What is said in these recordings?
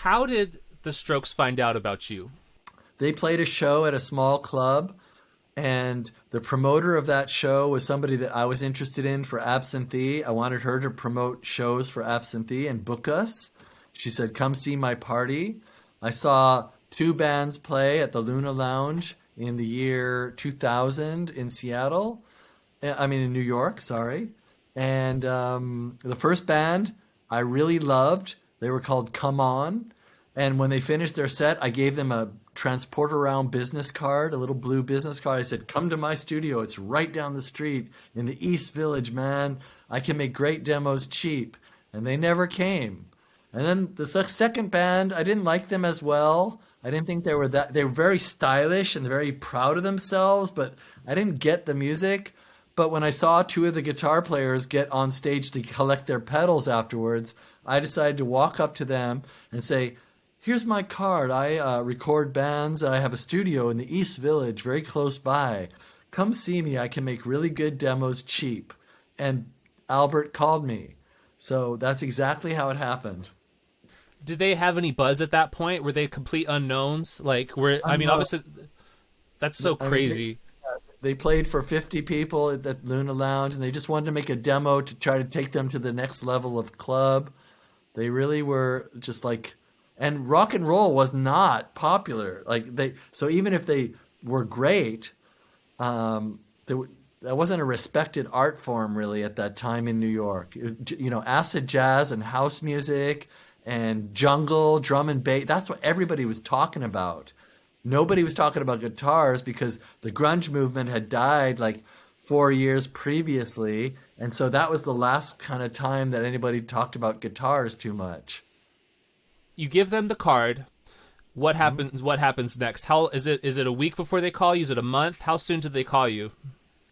how did the Strokes find out about you? They played a show at a small club, and the promoter of that show was somebody that I was interested in for Absinthe. I wanted her to promote shows for Absinthe and book us. She said, "Come see my party." I saw two bands play at the Luna Lounge in the year 2000 in Seattle. I mean, in New York, sorry. And the first band I really loved. They were called Come On. And when they finished their set, I gave them a transport around business card, a little blue business card. I said, "Come to my studio. It's right down the street in the East Village, man. I can make great demos cheap." And they never came. And then the second band, I didn't like them as well. I didn't think they were very stylish and very proud of themselves, but I didn't get the music. But when I saw two of the guitar players get on stage to collect their pedals afterwards, I decided to walk up to them and say, "Here's my card. I record bands and I have a studio in the East Village very close by. Come see me. I can make really good demos cheap." And Albert called me. So that's exactly how it happened. Did they have any buzz at that point? Were they complete unknowns? Like, I mean, No, obviously, that's so I mean, crazy. they played for 50 people at that Luna Lounge, and they just wanted to make a demo to try to take them to the next level of club. They really were just like, and rock and roll was not popular. So even if they were great, that wasn't a respected art form really at that time in New York. Acid jazz and house music and jungle, drum and bass. That's what everybody was talking about. Nobody was talking about guitars because the grunge movement had died like 4 years previously. And so that was the last kind of time that anybody talked about guitars too much. You give them the card. What happens? What happens next? How is it? Is it a week before they call you? Is it a month? How soon did they call you?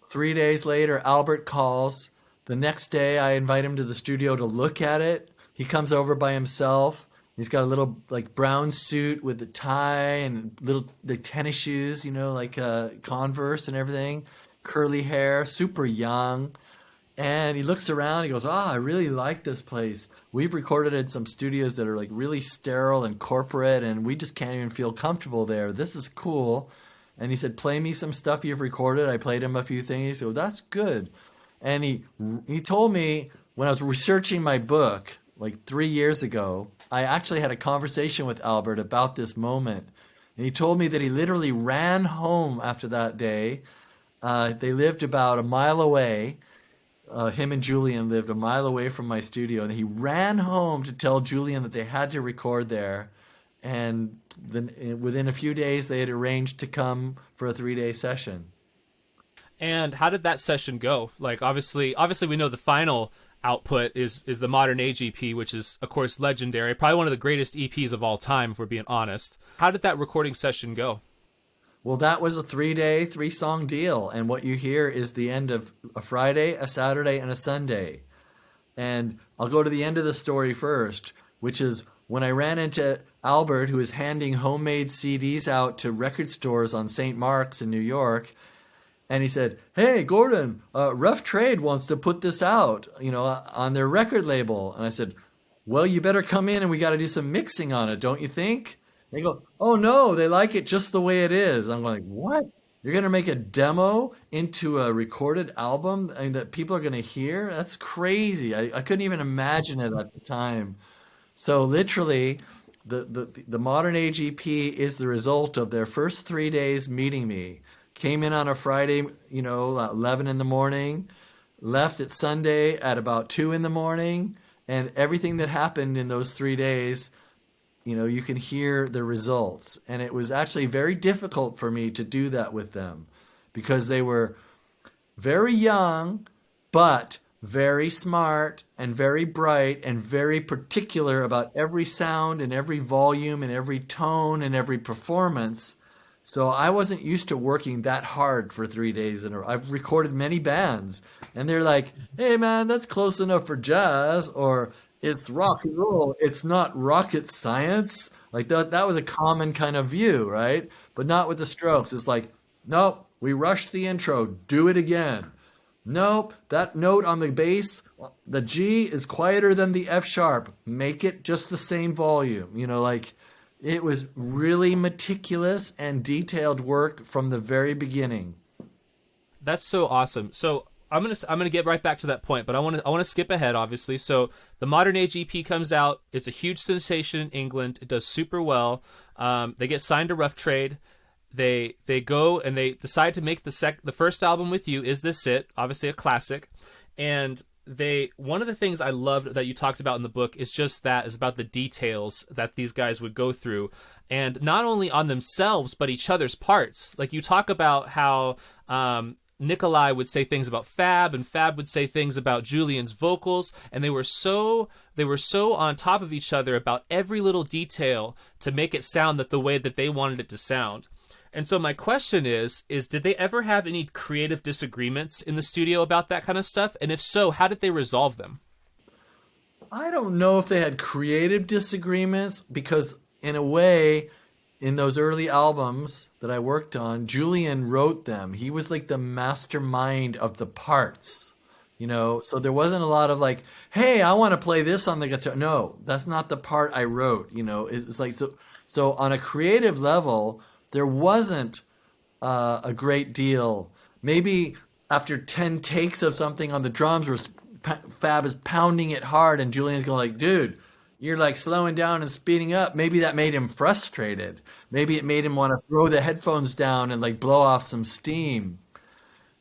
3 days later, Albert calls. The next day, I invite him to the studio to look at it. He comes over by himself. He's got a little like brown suit with a tie and little the tennis shoes, like Converse and everything. Curly hair, super young. And he looks around. He goes, "Ah, I really like this place. We've recorded in some studios that are like really sterile and corporate, and we just can't even feel comfortable there. This is cool." And he said, "Play me some stuff you've recorded." I played him a few things. He said, "Well, that's good." And he told me when I was researching my book like 3 years ago, I actually had a conversation with Albert about this moment. And he told me that he literally ran home after that day. They lived about a mile away. Him and Julian lived a mile away from my studio, and he ran home to tell Julian that they had to record there. And then within a few days, they had arranged to come for a 3-day session. And how did that session go? Like, obviously, we know the final output is the Modern Age EP, which is of course legendary, probably one of the greatest EPs of all time, if we're being honest. How did that recording session go? Well, that was a 3-day, 3-song deal. And what you hear is the end of a Friday, a Saturday, and a Sunday. And I'll go to the end of the story first, which is when I ran into Albert, who was handing homemade CDs out to record stores on St. Mark's in New York. And he said, "Hey, Gordon, Rough Trade wants to put this out, on their record label." And I said, "Well, you better come in and we got to do some mixing on it, don't you think?" They go, "Oh, no, they like it just the way it is." I'm like, "What? You're going to make a demo into a recorded album that people are going to hear? That's crazy." I couldn't even imagine it at the time. So literally, the Modern Age EP is the result of their first 3 days meeting me. Came in on a Friday, 11 in the morning, left at Sunday at about 2 in the morning, and everything that happened in those 3 days, you can hear the results. And it was actually very difficult for me to do that with them because they were very young, but very smart and very bright and very particular about every sound and every volume and every tone and every performance. So I wasn't used to working that hard for 3 days in a row. I've recorded many bands, and they're like, "Hey, man, that's close enough for jazz," or "It's rock and roll. It's not rocket science." Like that was a common kind of view, right? But not with the Strokes. It's like, "Nope, we rushed the intro. Do it again. Nope, that note on the bass The G is quieter than the F sharp. Make it just the same volume. Like it was really meticulous and detailed work from the very beginning. That's so awesome. So I'm gonna get right back to that point, but I want to skip ahead, obviously. So the Modern Age EP comes out. It's a huge sensation in England. It does super well. They get signed to Rough Trade. They go and they decide to make the first album with you. Is This It? Obviously a classic, and one of the things I loved that you talked about in the book is about the details that these guys would go through, and not only on themselves but each other's parts. Like you talk about how Nikolai would say things about Fab, and Fab would say things about Julian's vocals, and they were so on top of each other about every little detail to make it sound the way that they wanted it to sound. And so my question is did they ever have any creative disagreements in the studio about that kind of stuff? And if so, how did they resolve them? I don't know if they had creative disagreements because, in a way, in those early albums that I worked on, Julian wrote them. He was like the mastermind of the parts, So there wasn't a lot of like, hey, I want to play this on the guitar. No, that's not the part I wrote. It's like so on a creative level, there wasn't a great deal. Maybe after 10 takes of something on the drums, where Fab is pounding it hard, and Julian's going like, dude, you're like slowing down and speeding up. Maybe that made him frustrated. Maybe it made him want to throw the headphones down and like blow off some steam.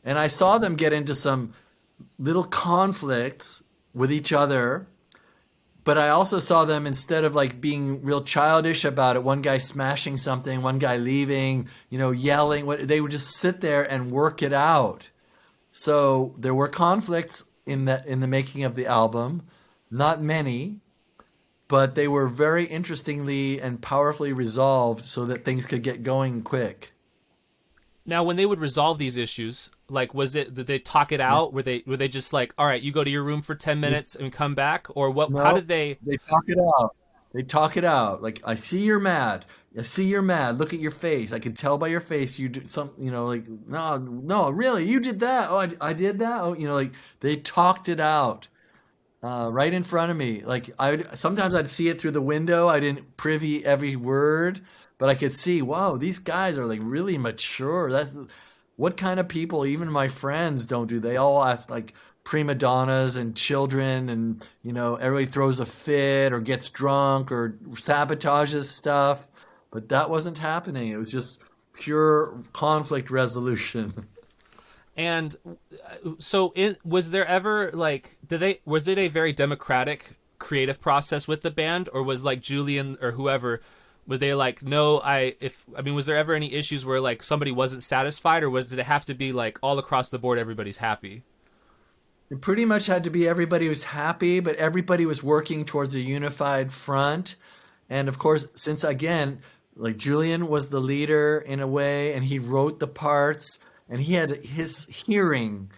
And I saw them get into some little conflicts with each other, but I also saw them, instead of like being real childish about it, one guy smashing something, one guy leaving, yelling, they would just sit there and work it out. So there were conflicts in the making of the album, not many, but they were very interestingly and powerfully resolved so that things could get going quick. Now, when they would resolve these issues, like, did they talk it out? Were they just like, all right, you go to your room for 10 minutes and come back? Or what, how No, did they? they talk it out. They talk it out. Like, I see you're mad. I see you're mad. Look at your face. I can tell by your face you do something, like, no, no, really, you did that. Oh, I did that. Oh, like they talked it out right in front of me. Like sometimes I'd see it through the window. I didn't privy every word, but I could see, wow, these guys are like really mature. That's what kind of people even my friends don't do. They all ask like prima donnas and children, and everybody throws a fit or gets drunk or sabotages stuff. But that wasn't happening. It was just pure conflict resolution. And so, was there ever like, was it a very democratic creative process with the band, or was like Julian or whoever, was they like, no, was there ever any issues where like somebody wasn't satisfied, or did it have to be like all across the board everybody's happy? It pretty much had to be everybody was happy, but everybody was working towards a unified front. And of course, since again, like Julian was the leader in a way, and he wrote the parts, and he had his hearing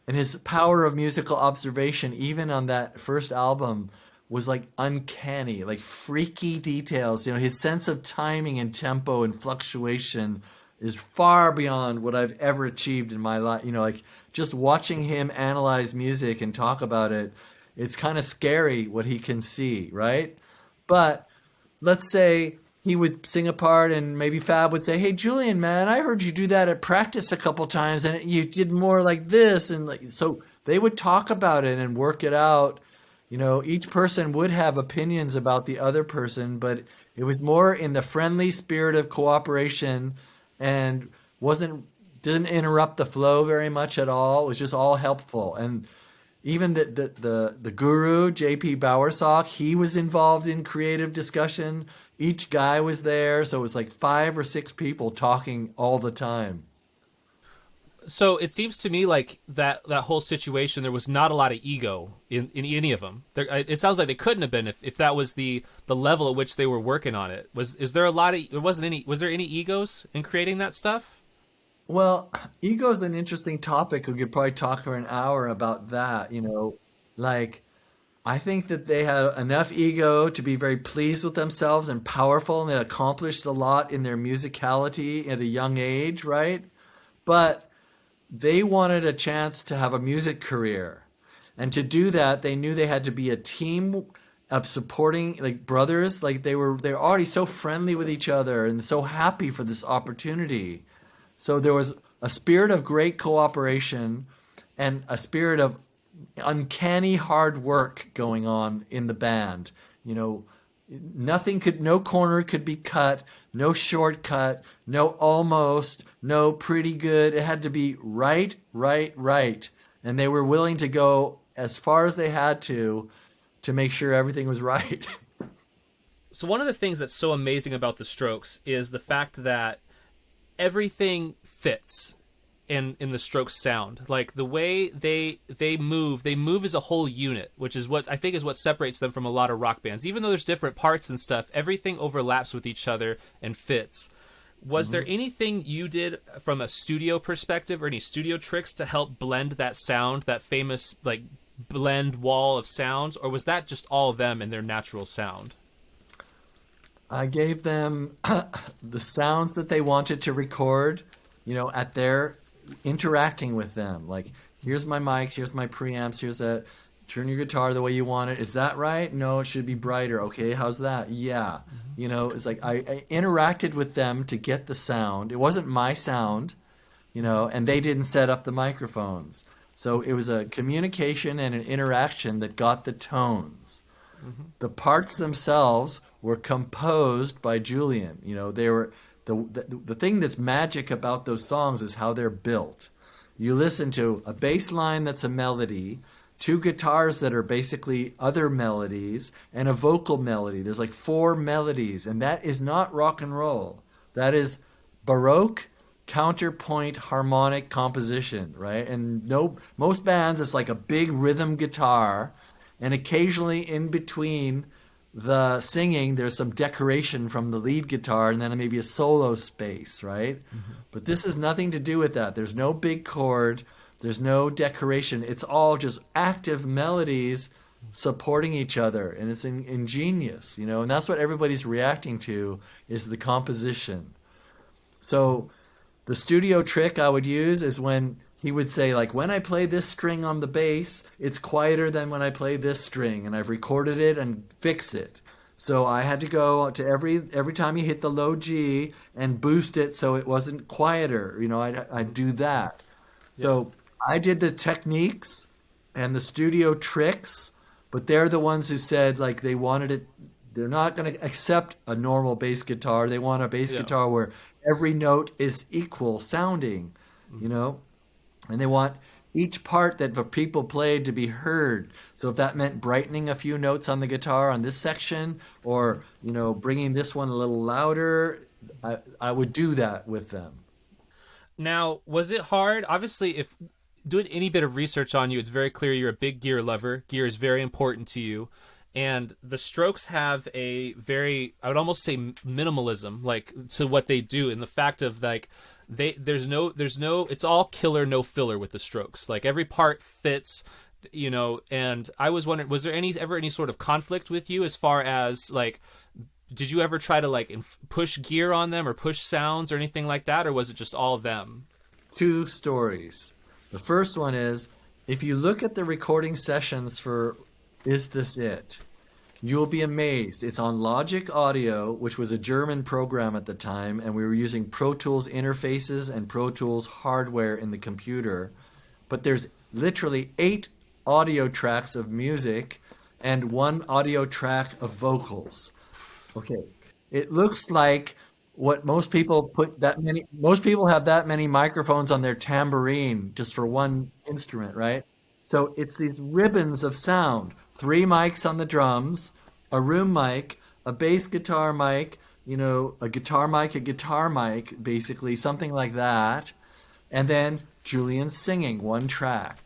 and his power of musical observation, even on that first album, was like uncanny, like freaky details. His sense of timing and tempo and fluctuation is far beyond what I've ever achieved in my life. Like just watching him analyze music and talk about it, it's kind of scary what he can see, right? But let's say he would sing a part, and maybe Fab would say, hey, Julian, man, I heard you do that at practice a couple times, and you did more like this. And like, so they would talk about it and work it out. Each person would have opinions about the other person, but it was more in the friendly spirit of cooperation, and didn't interrupt the flow very much at all. It was just all helpful. And even the guru, J.P. Bowersock, he was involved in creative discussion. Each guy was there, so it was like 5 or 6 people talking all the time. So it seems to me like that whole situation, there was not a lot of ego in any of them. It sounds like they couldn't have been if that was the level at which they were working on it. Was there there any egos in creating that stuff? Well, ego is an interesting topic. We could probably talk for an hour about that. Like I think that they had enough ego to be very pleased with themselves and powerful, and they accomplished a lot in their musicality at a young age, right? But they wanted a chance to have a music career. And to do that, they knew they had to be a team of supporting, like brothers. Like they're already so friendly with each other and so happy for this opportunity. So there was a spirit of great cooperation and a spirit of uncanny hard work going on in the band. You know, no corner could be cut, no shortcut, no almost, no pretty good. It had to be right, right, right. And they were willing to go as far as they had to make sure everything was right. So one of the things that's so amazing about the Strokes is the fact that everything fits in the Strokes sound. Like the way they move as a whole unit, which is what I think is what separates them from a lot of rock bands. Even though there's different parts and stuff, everything overlaps with each other and fits. Was there anything you did from a studio perspective or any studio tricks to help blend that sound, that famous like blend wall of sounds, or was that just all of them and their natural sound? I gave them the sounds that they wanted to record, at their interacting with them. Like, here's my mics, here's my preamps, turn your guitar the way you want it. Is that right? No, it should be brighter. Okay, how's that? Yeah. It's like I interacted with them to get the sound. It wasn't my sound, and they didn't set up the microphones. So it was a communication and an interaction that got the tones. The parts themselves were composed by Julian. They were the thing that's magic about those songs is how they're built. You listen to a bass line that's a melody, two guitars that are basically other melodies, and a vocal melody. There's like four melodies, and that is not rock and roll. That is Baroque counterpoint harmonic composition, right? And most bands, it's like a big rhythm guitar, and occasionally in between the singing, there's some decoration from the lead guitar, and then maybe a solo space, right? But this has nothing to do with that. There's no big chord. There's no decoration. It's all just active melodies supporting each other, and it's ingenious, and that's what everybody's reacting to is the composition. So the studio trick I would use is when he would say, like, when I play this string on the bass, it's quieter than when I play this string, and I've recorded it and fix it. So I had to go to every time he hit the low G and boost it so it wasn't quieter. I'd do that. Yeah. So I did the techniques and the studio tricks, but they're the ones who said, like, they wanted it. They're not going to accept a normal bass guitar. They want a bass guitar where every note is equal sounding, and they want each part that the people played to be heard. So if that meant brightening a few notes on the guitar on this section, or bringing this one a little louder, I would do that with them. Now, was it hard? Obviously, if doing any bit of research on you, it's very clear you're a big gear lover. Gear is very important to you. And the Strokes have a very, I would almost say minimalism, like, to what they do, and the fact of, like, there's no, it's all killer, no filler with the Strokes. Like, every part fits, and I was wondering, was there ever any sort of conflict with you as far as, like, did you ever try to, like, push gear on them or push sounds or anything like that, or was it just all of them? Two stories. The first one is, if you look at the recording sessions for Is This It?, you'll be amazed. It's on Logic Audio, which was a German program at the time, and we were using Pro Tools interfaces and Pro Tools hardware in the computer. But there's literally 8 audio tracks of music and 1 audio track of vocals. Okay. It looks like what most people have that many microphones on their tambourine just for one instrument, right? So it's these ribbons of sound. 3 mics on the drums, a room mic, a bass guitar mic, a guitar mic, basically, something like that. And then Julian singing 1 track.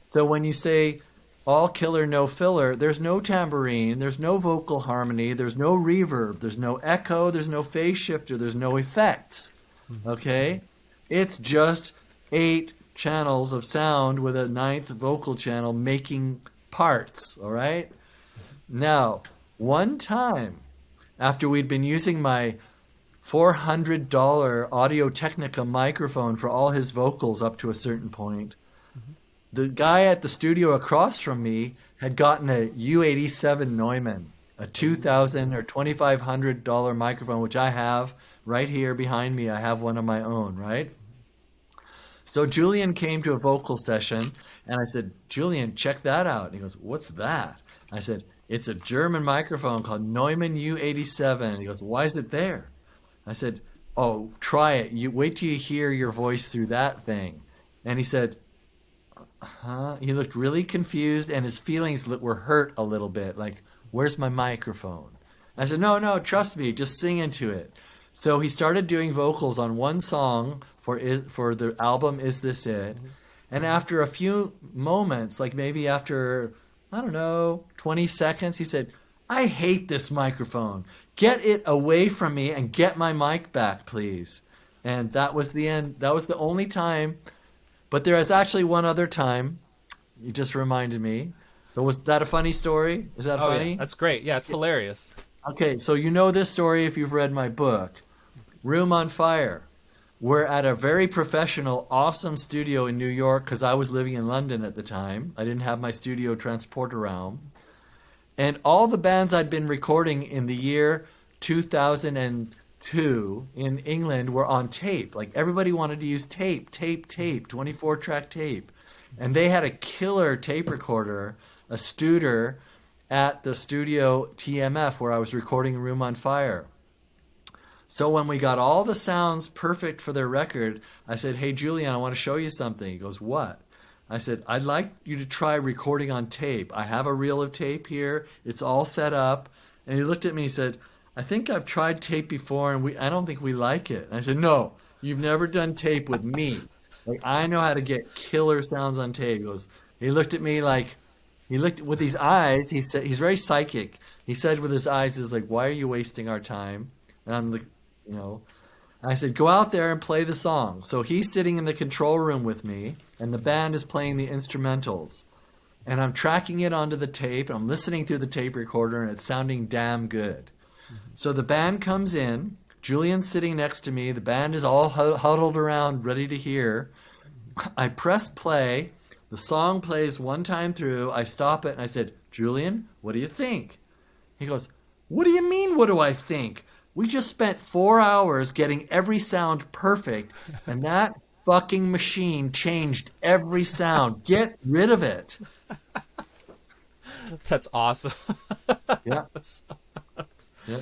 So when you say all killer, no filler, there's no tambourine, there's no vocal harmony, there's no reverb, there's no echo, there's no phase shifter, there's no effects. Okay? It's just 8 channels of sound with a 9th vocal channel making parts, all right? Now, one time, after we'd been using my $400 Audio-Technica microphone for all his vocals up to a certain point, the guy at the studio across from me had gotten a U87 Neumann, a 2000 or $2,500 microphone, which I have right here behind me. I have one of my own, right? So Julian came to a vocal session, and I said, Julian, check that out. And he goes, what's that? I said, it's a German microphone called Neumann U87. And he goes, why is it there? I said, oh, try it. You wait till you hear your voice through that thing. And he said, huh? He looked really confused, and his feelings were hurt a little bit. Like, where's my microphone? I said, no, no, trust me, just sing into it. So he started doing vocals on one song for the album Is This It? And after a few moments, like maybe after, I don't know, 20 seconds, he said, I hate this microphone. Get it away from me and get my mic back, please. And that was the end. That was the only time. But there is actually one other time. You just reminded me. So was that a funny story? Is that Oh yeah, funny? that's great. Yeah, it's hilarious. Okay, so you know this story if you've read my book, Room on Fire. We're at a very professional, awesome studio in New York because I was living in London at the time. I didn't have my studio transport around. And all the bands I'd been recording in the year 2002 in England were on tape. Like everybody wanted to use tape, 24-track tape. And they had a killer tape recorder, a Studer, at the studio TMF where I was recording Room on Fire. So when we got all the sounds perfect for their record, I said, hey, Julian, I want to show you something. He goes, what? I said, I'd like you to try recording on tape. I have a reel of tape here. It's all set up. And he looked at me and he said, I think I've tried tape before and I don't think we like it. And I said, no, you've never done tape with me. Like, I know how to get killer sounds on tape. He looked at me like, he looked with his eyes. He said, he's very psychic. He said with his eyes, he's like, why are you wasting our time? And I'm like, you know, I said, go out there and play the song. So he's sitting in the control room with me, and the band is playing the instrumentals. And I'm tracking it onto the tape, and I'm listening through the tape recorder, and it's sounding damn good. So the band comes in. Julian's sitting next to me. The band is all huddled around, ready to hear. I press play. The song plays one time through. I stop it, and I said, Julian, what do you think? He goes, what do you mean, what do I think? We just spent 4 hours getting every sound perfect, and that fucking machine changed every sound. Get rid of it. That's awesome. Yeah, That's- yeah.